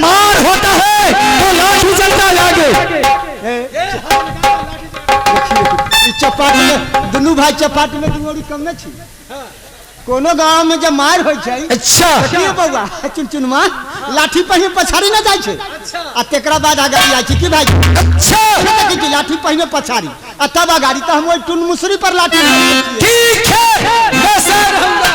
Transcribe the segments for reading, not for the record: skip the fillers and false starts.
मार होता है तो लाठी चलता है आगे। चपाट में दोनों भाई चपाट में दुआरी कम में छी कोनो गांव में जब मार होय छै। अच्छा के बौआ चुनचुनमा लाठी पहिने पछाड़ी न जाय छै आ तेकरा बाद आगाड़ी आय छै की भाई। अच्छा कि लाठी पहिने पछाड़ी आ तब आगाड़ी त हम ओइ टुन मुसरी पर लाठी। ठीक है मैं सर रहूंगा।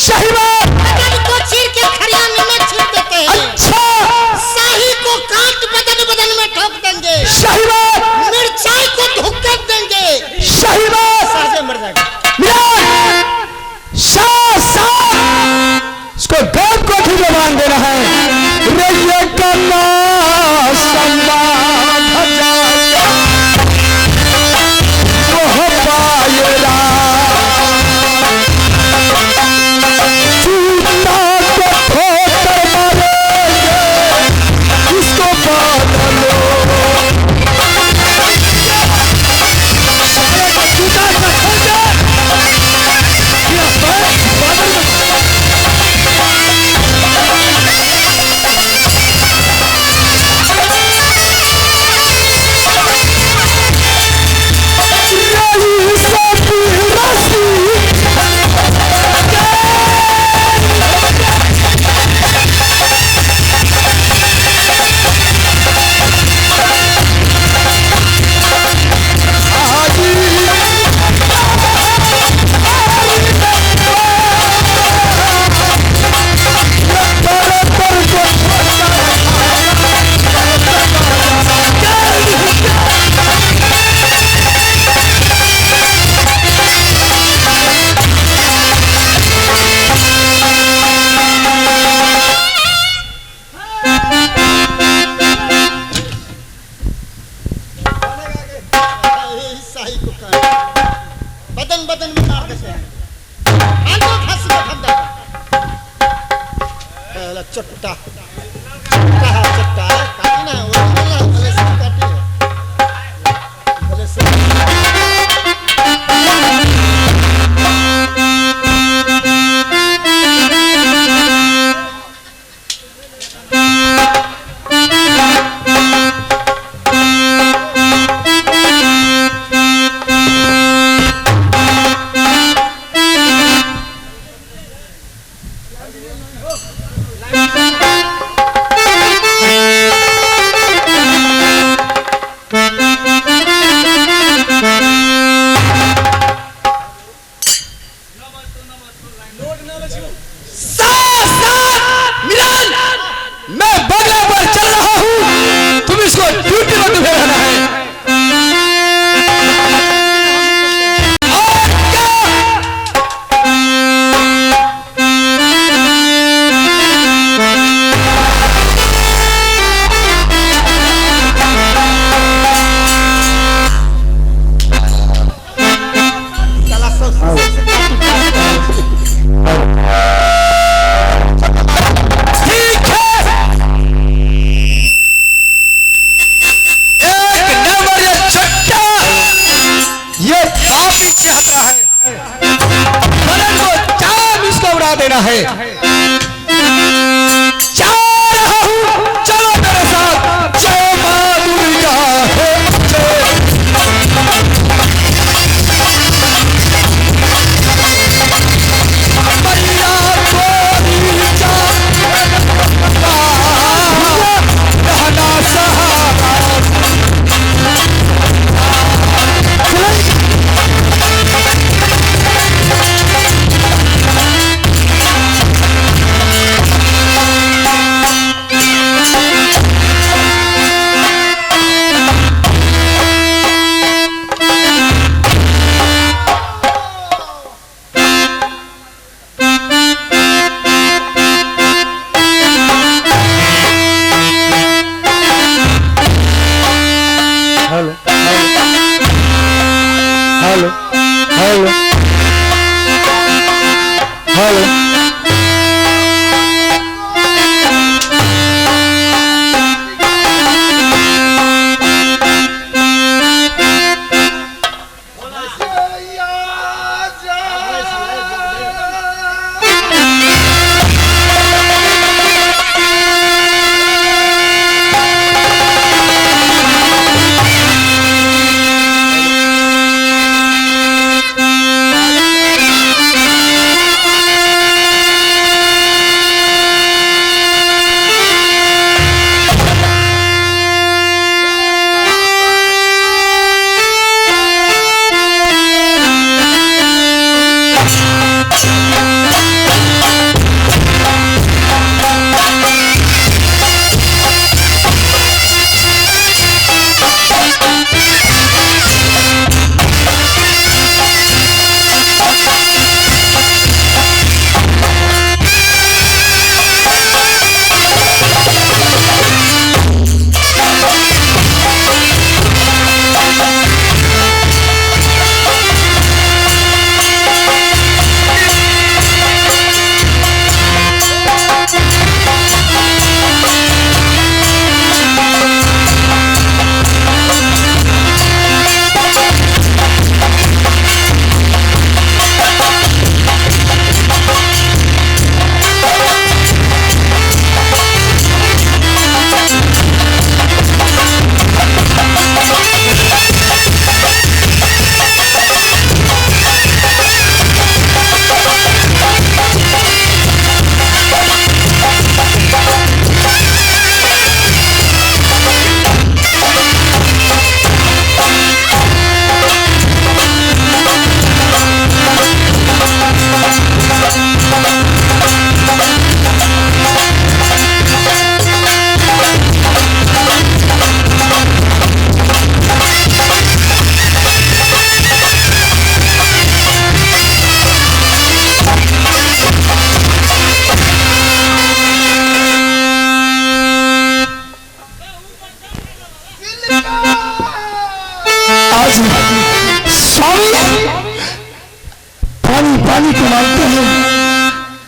सही बात। बदन को चीर के खरियाने में छीट देते हैं। अच्छा शाही को काट बदन बदन में ठोक देंगे। सही बात। मिर्चाई को धुक्का देंगे। सही बात। साजे मर जाएगा। इसको गौर को भी जबान देना है। रे ये कन्ना संवाद जाके मोह पाएगा, चूता को ठोकर मारेंगे, इसको बदलो। सारे को चूता का खोजे, बदन बदन में मार देते हैं। आंखों फंस में ठंड जाता। पहला चट्टा चट्टा है, चट्टा है, काटी ना वो नहीं है, गले से काटी है, गले से। मैं बगला पर चल रहा हूं, तुम इसको ड्यूटी पर तुम्हें रहना है। और क्या? चला सब देना है। जा रहा हूं, चलो मेरे साथ। जय मां दुर्गा है, मैया गोरी जा रहना सहारा। हेलो हेलो हेलो हेलो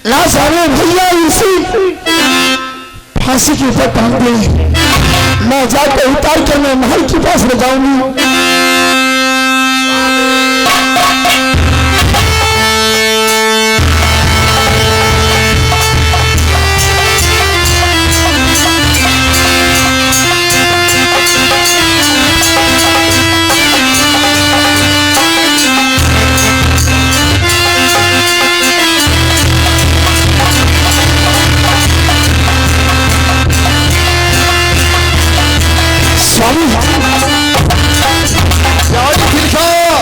ना जाने भैया इसी फांसी के ऊपर टांग दे, मैं जाकर उतार कर मैं महल के पास ले जाऊंगी।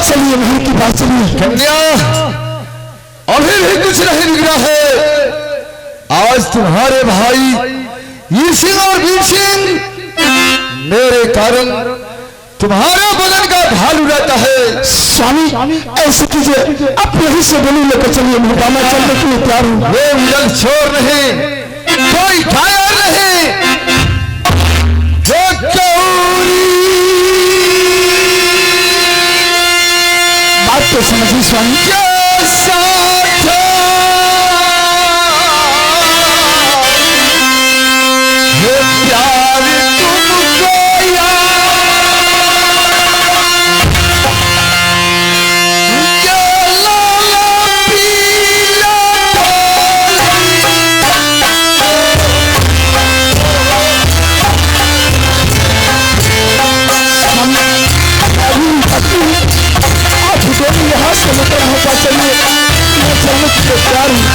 चलिए महल की बात चलिए। कन्या अभी भी कुछ नहीं बिगड़ा है। आज तुम्हारे भाई ये सिंह और वीर सिंह मेरे कारण तुम्हारा बदन का ढाल उड़ाता है। स्वामी ऐसे कीजिए, आप यहीं से बोली लेकर चलिए, मैं चलने के लिए तैयार हूँ। वो उजल छोर नहीं, कोई ठाया नहीं। बात तो समझिए स्वामी। प्यार तुमको यहाँ से लेकर होता चलिए, मैं चलने के लिए तैयार हूँ।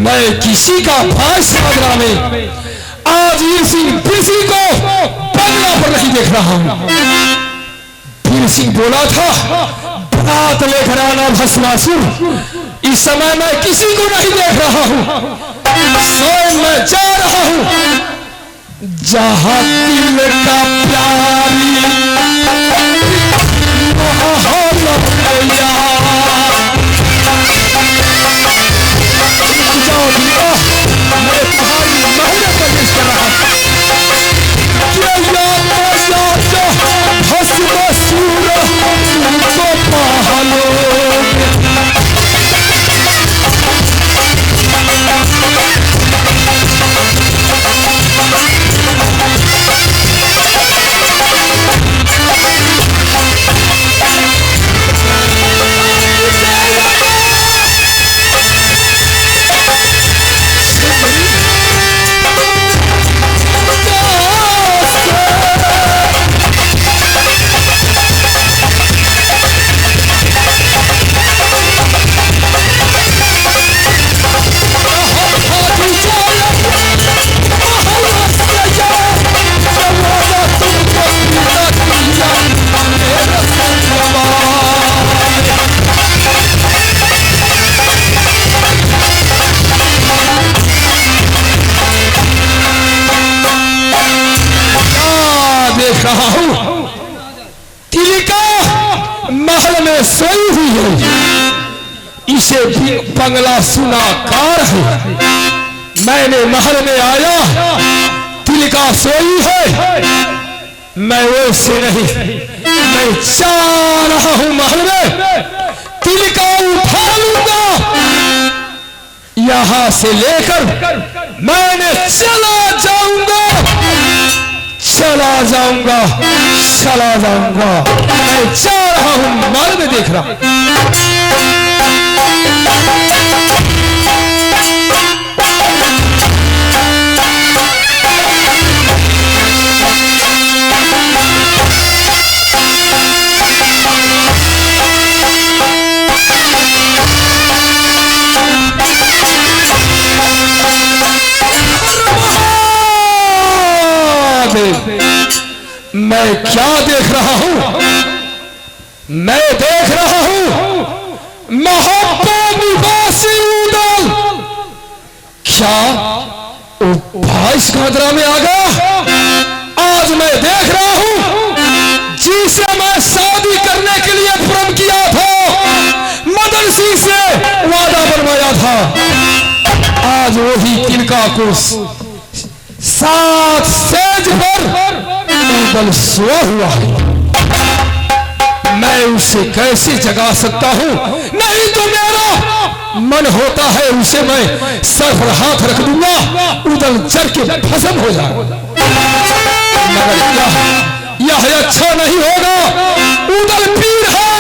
मैं किसी का भाई समझना में आज वीर सिंह को बंगला पर नहीं देख रहा हूं। वीर सिंह बोला था बारात लेकर आना भस्मासुर। इस समय मैं किसी को नहीं देख रहा हूं, स्वयं मैं जा रहा हूं जहां दिल का प्यारी जाओ दीपा, मैं तुम्हारी महल प्रवेश कर रहा हूं। भस्मासुर तो पहलो रहा हूं। तिलिका महल में सोई हुई है, इसे बंगला सुनाकार है। मैंने महल में आया, तिलिका सोई है, मैं वैसे नहीं, मैं जा रहा हूं महल में, तिलिका उठा लूंगा, यहां से लेकर मैंने चला जाऊंगा, चला जाऊंगा, चला जाऊंगा। मैं जा रहा हूं महल में, देख रहा मैं क्या देख रहा हूं, मैं देख रहा हूं मोहब्बत निवासी उदल। क्या वो बाईस खतरा में आ गया। आज मैं देख रहा हूं जिसे मैं शादी करने के लिए प्रण किया था, मदन सिंह से वादा बनवाया था, आज वही तिलका को साथ सेज पर उदल सोया हुआ है। मैं उसे कैसे जगा सकता हूं? नहीं तो मेरा मन होता है उसे मैं सर पर हाथ रख दूंगा, उदल जर के भस्म हो जाए। मगर यह अच्छा नहीं होगा, उदल पीर है,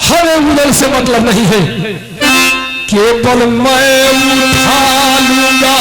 हमें उदल से मतलब नहीं है। केवल मैं उठा लूंगा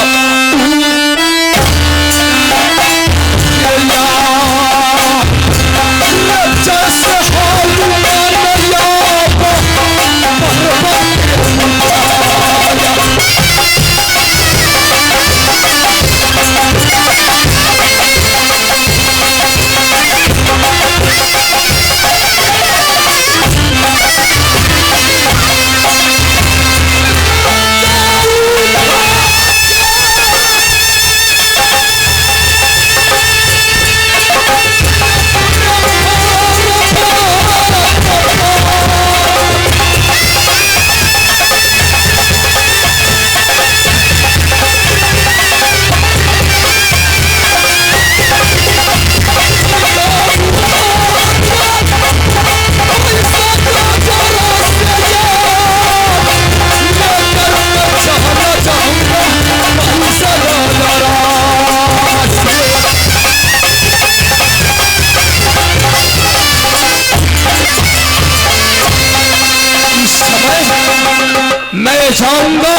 मैं जाऊंगा,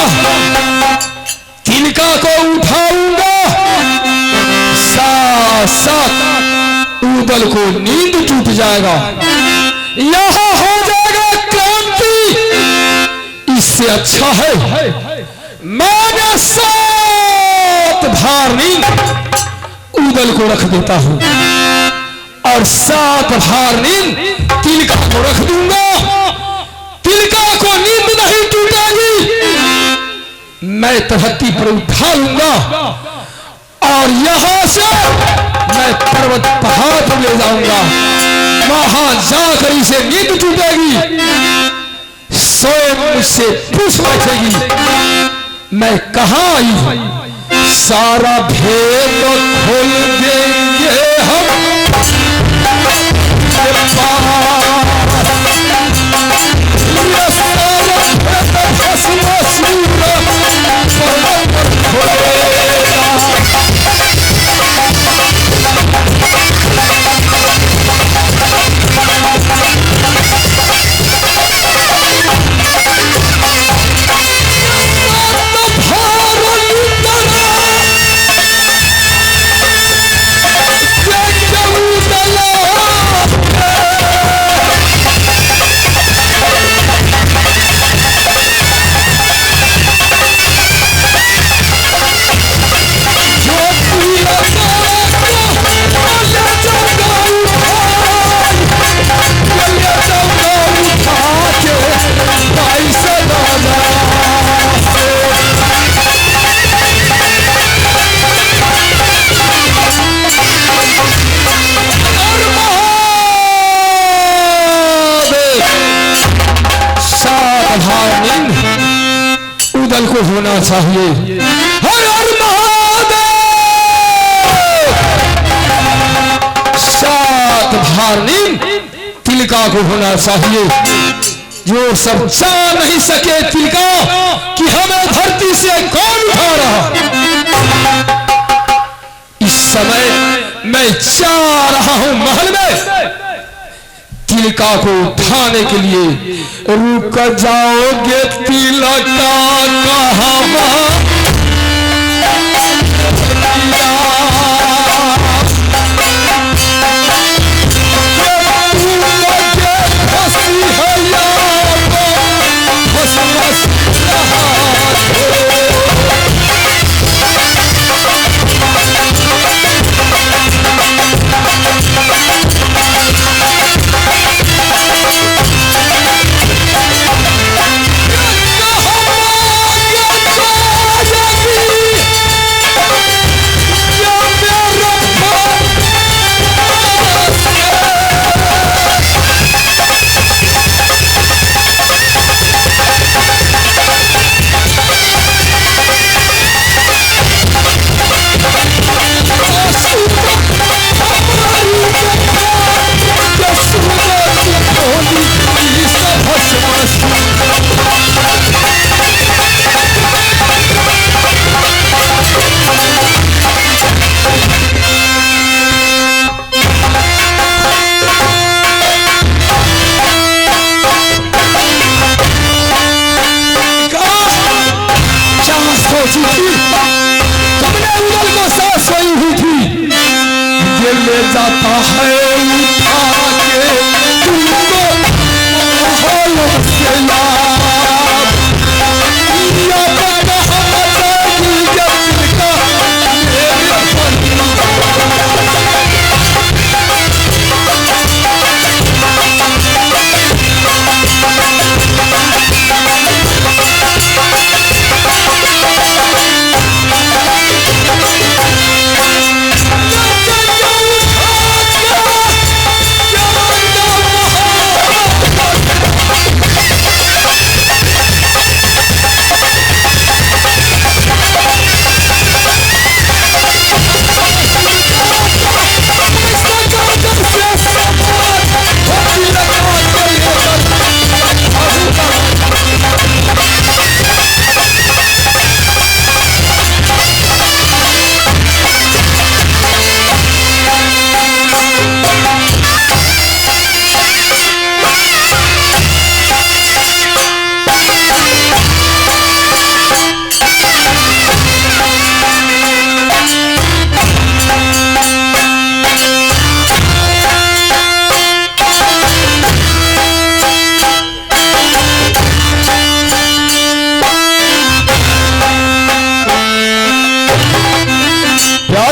तिलका को उठाऊंगा, साथ साथ उदल को नींद टूट जाएगा, यहां हो जाएगा क्रांति। इससे अच्छा है मैं 7 भार नींद उदल को रख देता हूं और 7 भार नींद मैं धरती पर उठा लूंगा और यहां से मैं पर्वत पहाड़ पर ले जाऊंगा। वहां जाकर इसे नींद टूटेगी, स्वयं मुझसे पूछ बैठेगी मैं कहां आई हूं। सारा भेद खोल देंगे हम उदल को होना चाहिए। हर हर महादेव। सात भारनी तिलका को होना चाहिए। जो सब जान नहीं सके तिलका कि हमें धरती से कौन उठा रहा। इस समय मैं जा रहा हूं महल में तिलका को उठाने के लिए। रुक जाओगे तिलका कहाँ जाता है उठा के तुमको महलों से लाभ। या बड़ा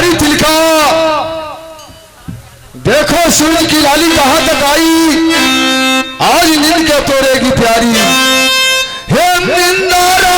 हमारी तिलका मेरे सूरज की लाली कहां तक आई। आज नींद क्या तोड़ेगी प्यारी। हे निंदारा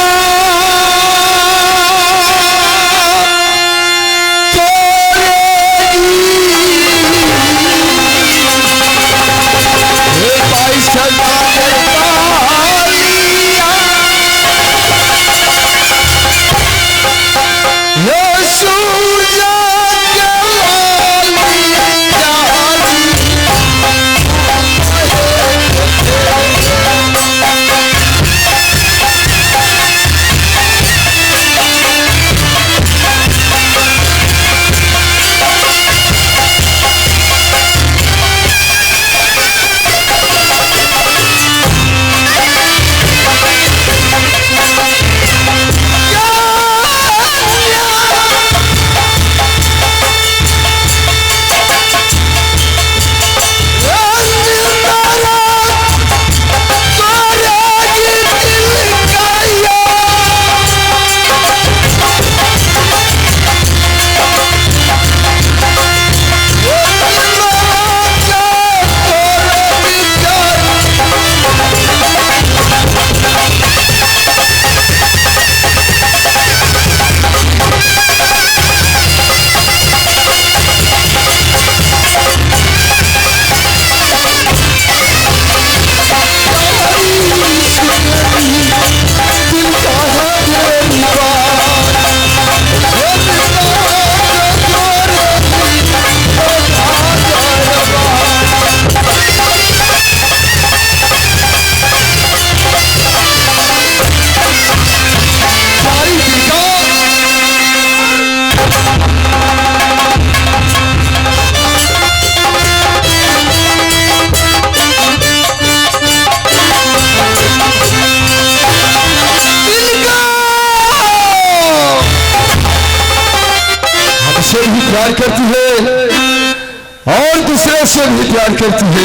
प्यार करती है।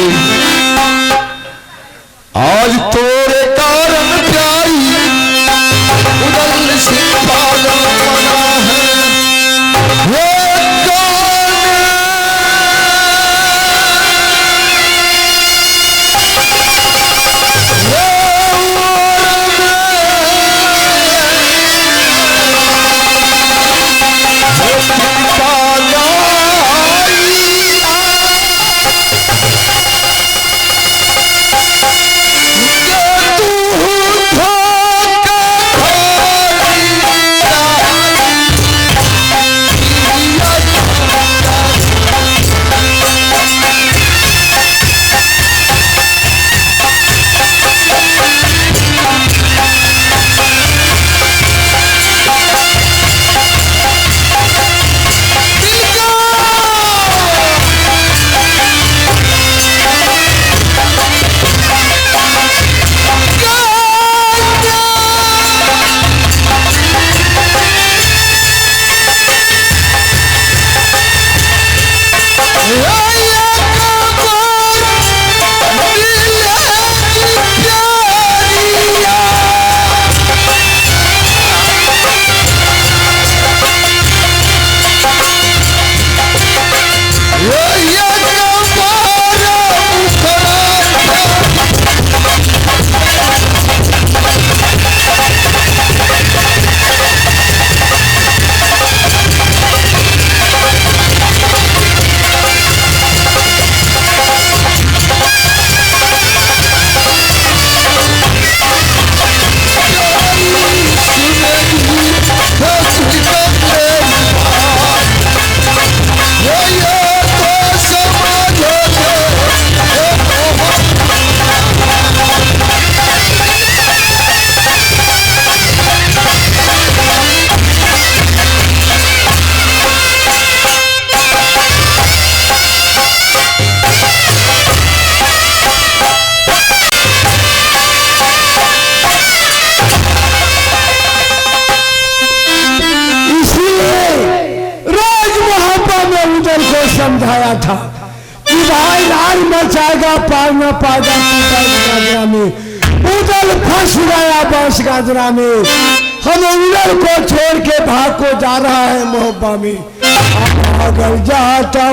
आज तोरे कारण प्यारी उदल से पागल बना है। ये समझाया था कि भाई लाल मचाएगा पार न पाएगा गाजरा में, उदल फंस गया बांस गाजरा में। हम उदल को छोड़ के भाग को जा रहा है मोहब्बा में। अगर जाता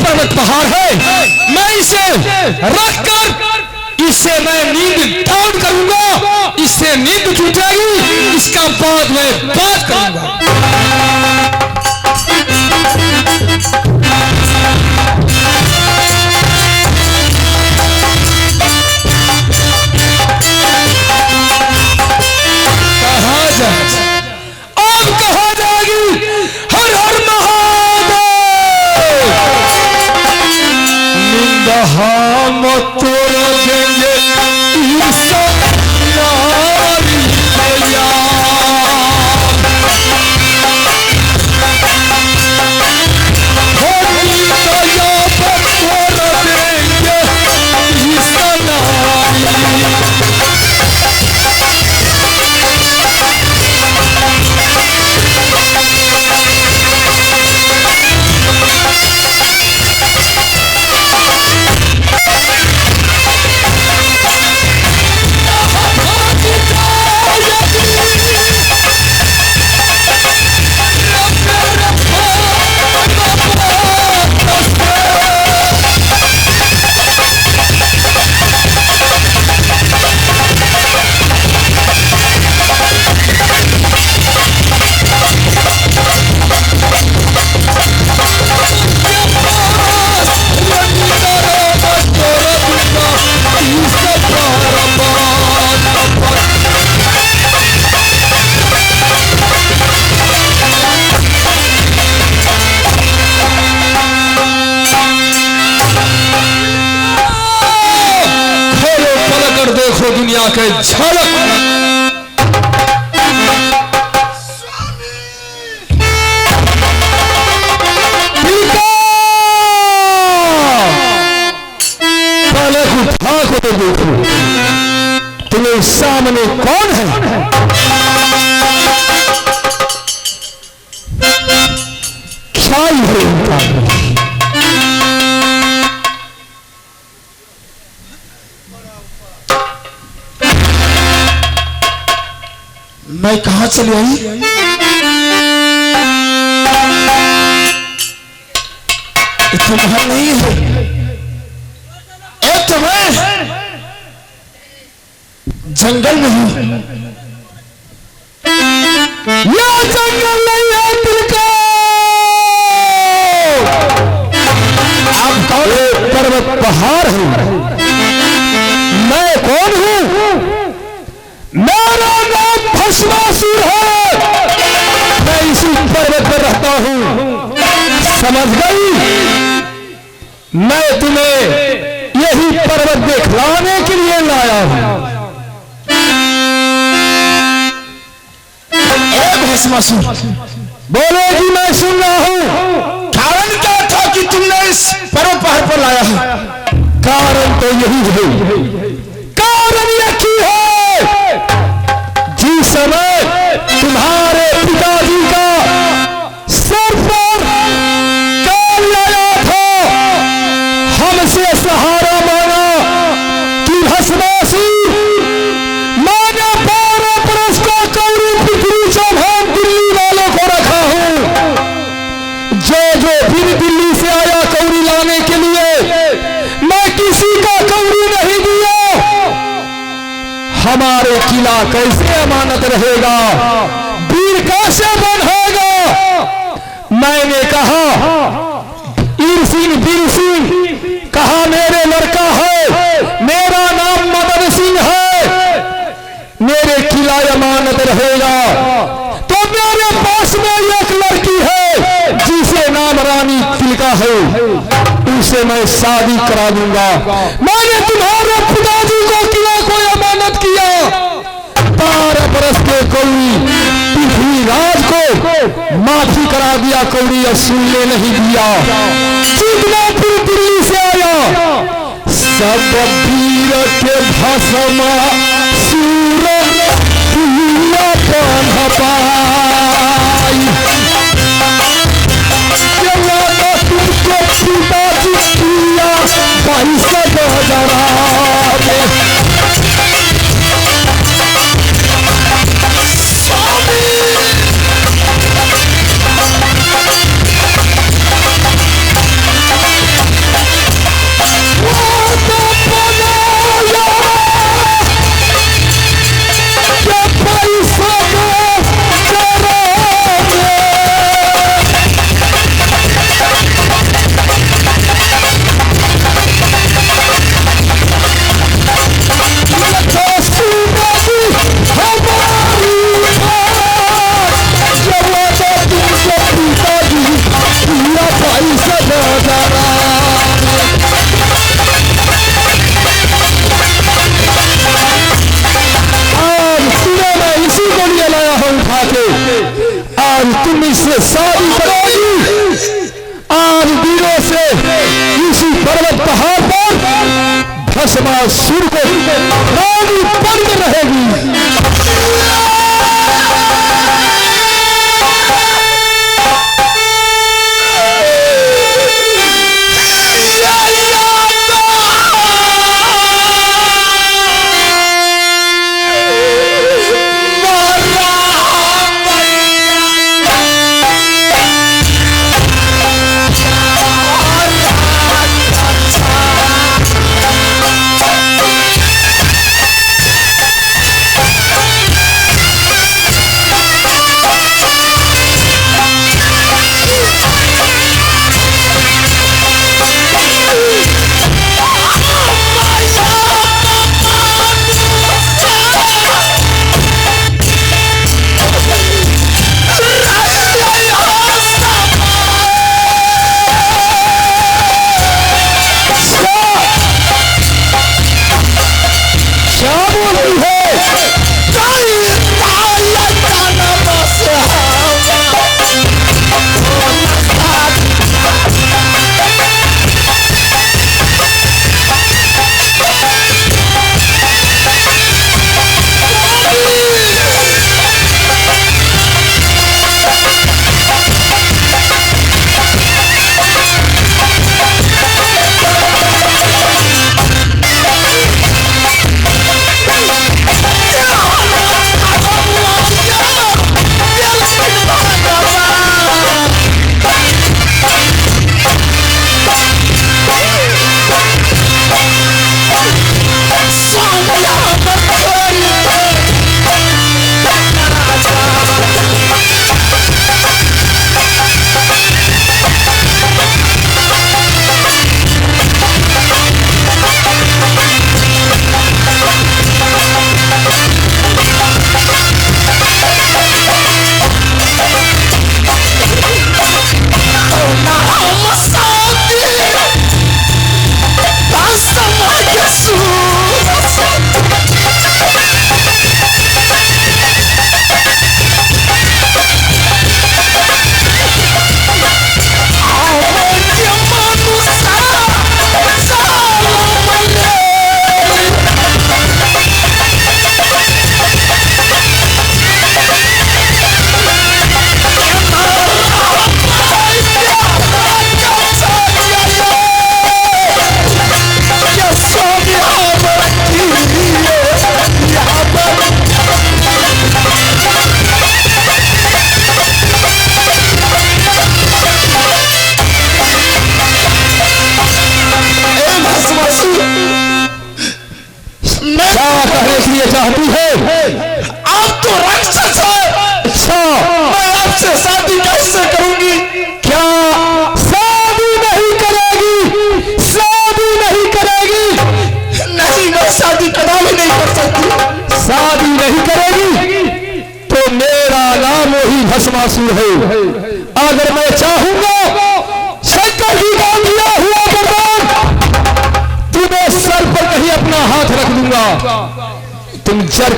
पंडित पहाड़ है, मैं इसे रखकर इससे मैं नींद डाउन करूंगा, इससे नींद टूटेगी, इसका बाद मैं बात करूंगा। कहा जाए अब कहा जाएगी हर हर हम तोड़ देंगे देखो दुनिया के झलक। पहले उठा को तो देखो तुम्हें सामने कौन है। क्या है इनका? मैं कहां चली आई? तुम्हारा नहीं है एक तुम्हें जंगल नहीं, यह जंगल नहीं है दिल का। आप कौन? पर्वत पहाड़ हूं। मैं कौन हूं? मेरा नाम भस्मासुर है। मैं इसी पर्वत पर रहता हूं, समझ गई? मैं तुम्हें यही पर्वत दिखलाने के लिए लाया हूं। भस्मासुर बोलेगी, मैं सुन रहा हूं। कारण क्या था कि तुमने इस पर्वत पहाड़ पर लाया है? कारण तो यही है, कारण यही है जिस समय तुम्हारे पिताजी का सर पर काल आया था, हमसे सहारा मांगा कि भस्मासुर मैंने 12 बरस का कौड़ी बिक्री चौहान दिल्ली वालों को रखा हूं। जो फिर दिल्ली से आया कौड़ी लाने के लिए, मैं किसी का कौड़ी नहीं दिया। हमारे किला कैसे अमानत रहेगा, वीर कैसे बनेगा? मैंने कहा ईर सिंह वीर सिंह कहा मेरे लड़का है, मेरा नाम मदन सिंह है, मेरे किला अमानत रहेगा। तो मेरे पास में एक लड़की है जिसे नाम रानी तिलका है, उसे मैं शादी करा दूंगा। मैंने तुम्हारे पिताजी को किला को अमानत किया, 12 बरस के कौड़ी पृथ्वीराज को माफी करा दिया, कौड़ी सुनने नहीं दिया। जितना फिर दिल्ली से आया, सब वीर के भस्मा सूर पाई। तुमको पिताजी किया 22,000 तुम इससे शादी करोगी। आज वीरों से इसी पर्वत पहाड़ पर भस्मासुर को रानी बंद रहेगी।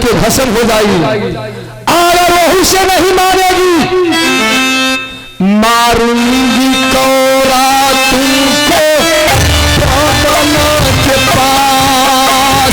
के भस्म हो जाएगी। और वही से नहीं मारेगी, मारूंगी कौरा तुमको पवन के पास।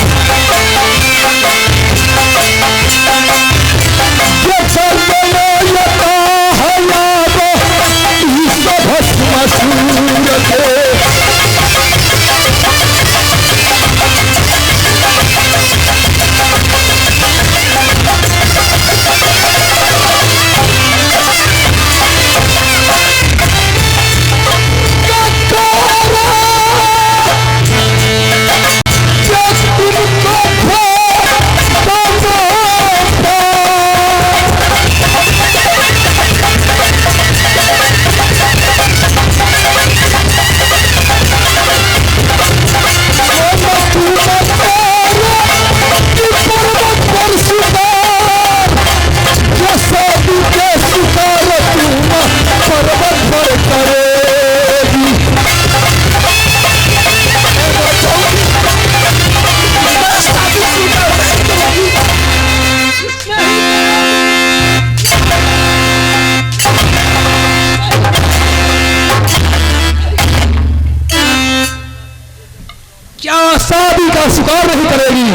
शादी का स्वीकार नहीं करेगी,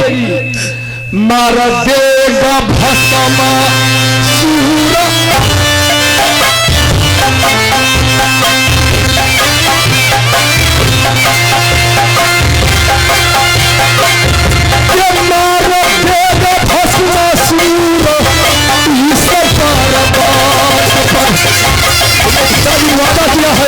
मार देगा भस्म वादा किया है।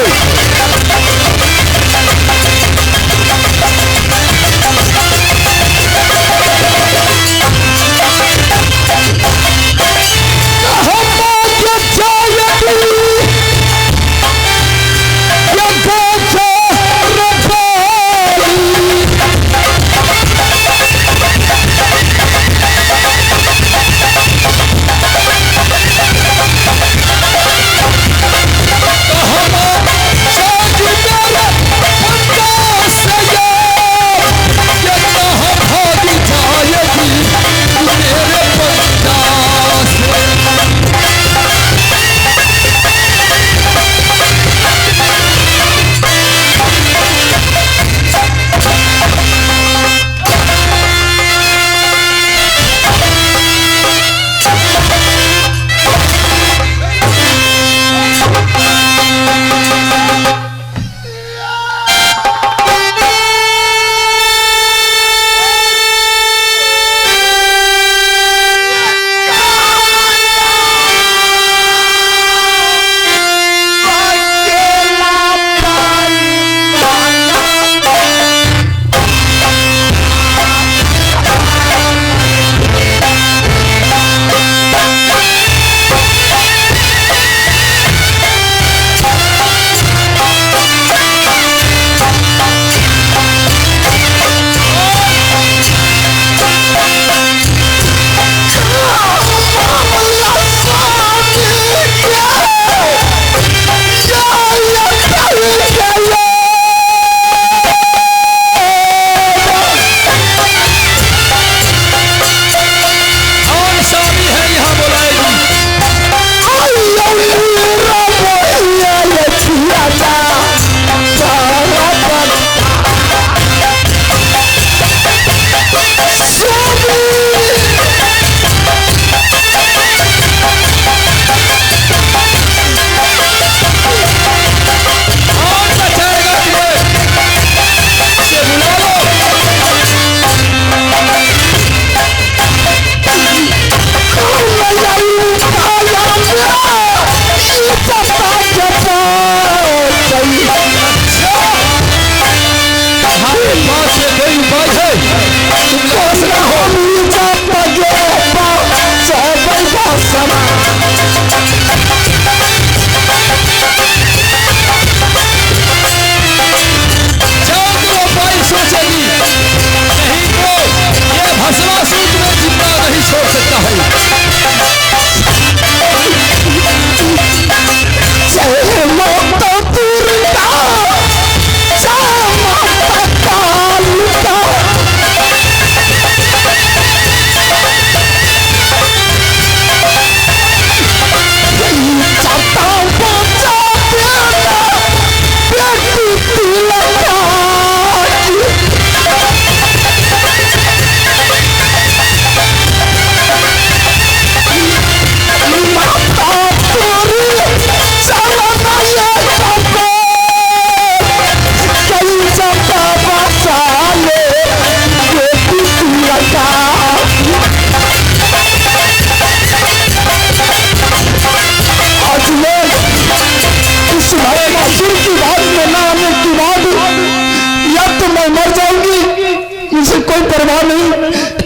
मुझे कोई परवाह नहीं,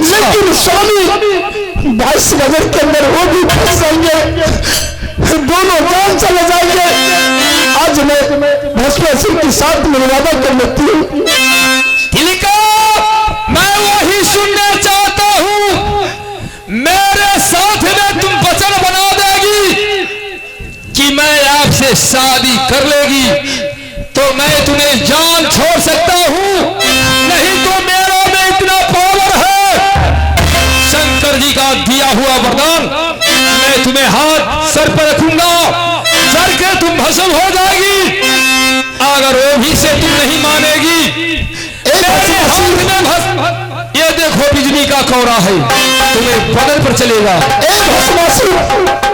लेकिन स्वामी 22 नगर के अंदर वो भी फंस जाएंगे, दोनों जान चले जाएंगे। आज मैं भस्मासुर के साथ में वादा कर लेती हूँ। तिलका, मैं वही सुनना चाहता हूँ, मेरे साथ में तुम वचन बना देगी कि मैं आपसे शादी कर लेगी तो मैं तुम्हें जान छोड़ सकता हूँ, नहीं तो मेरा में इतना पावर है, शंकर जी का दिया हुआ वरदान, मैं तुम्हें हाथ सर पर रखूंगा, सर के तुम भस्म हो जाएगी। अगर वो भी से तुम नहीं मानेगी, मेरे हाथ में भस्म, ये देखो बिजली का कौरा है, तुम्हें बदल पर चलेगा।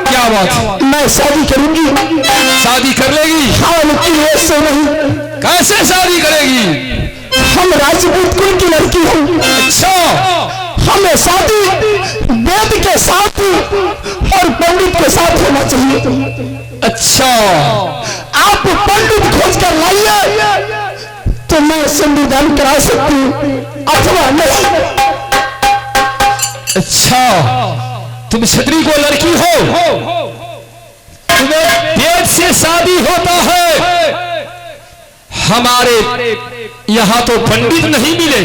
क्या बात? मैं शादी करूंगी। शादी कर लेगी? हाँ, लेकिन ऐसे नहीं। कैसे शादी करेगी? हम राजपूत कुल की लड़की हूँ। अच्छा, हमें शादी वेद के साथ और पंडित के साथ होना चाहिए। अच्छा, आप पंडित खोज कर लाइए तो मैं संविधान करा सकती हूँ, अथवा नहीं। अच्छा, तुम क्षत्रिय को लड़की हो, तुम्हें वेद से शादी होता है, हमारे यहाँ तो पंडित नहीं मिले,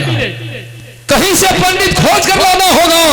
कहीं से पंडित खोज कर लाना होगा।